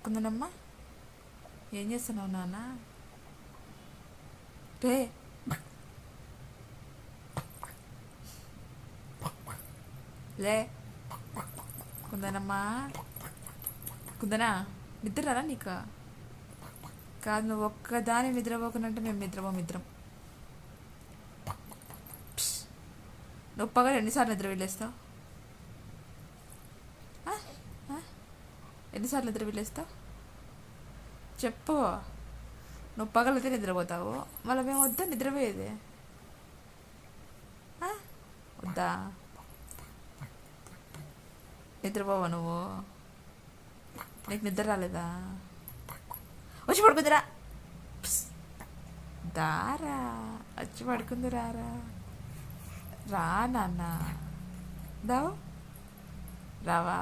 కుందనమ్మా, ఏం చేస్తున్నావు నాన్న? రే లే కుందనమ్మా, కుందనా, నిద్రరా నీకు? కాదు, నువ్వు ఒక్కదాని నిద్రపోకునంటే మేము నిద్రం. నువ్వు పగలు ఎన్నిసార్లు నిద్ర వెళ్ళేస్తావు? ఎన్నిసార్లు నిద్ర వెళ్ళేస్తావు చెప్పు. నువ్వు పగలైతే నిద్రపోతావు, మళ్ళీ మేము వద్దా నిద్రపోయేది? వద్దా? నిద్రపోవా నువ్వు? నీకు నిద్ర రాలేదా? వచ్చి పడుకుందిరా, దారా వచ్చి పడుకుంది, రారా రా నాన్న, దావు రావా?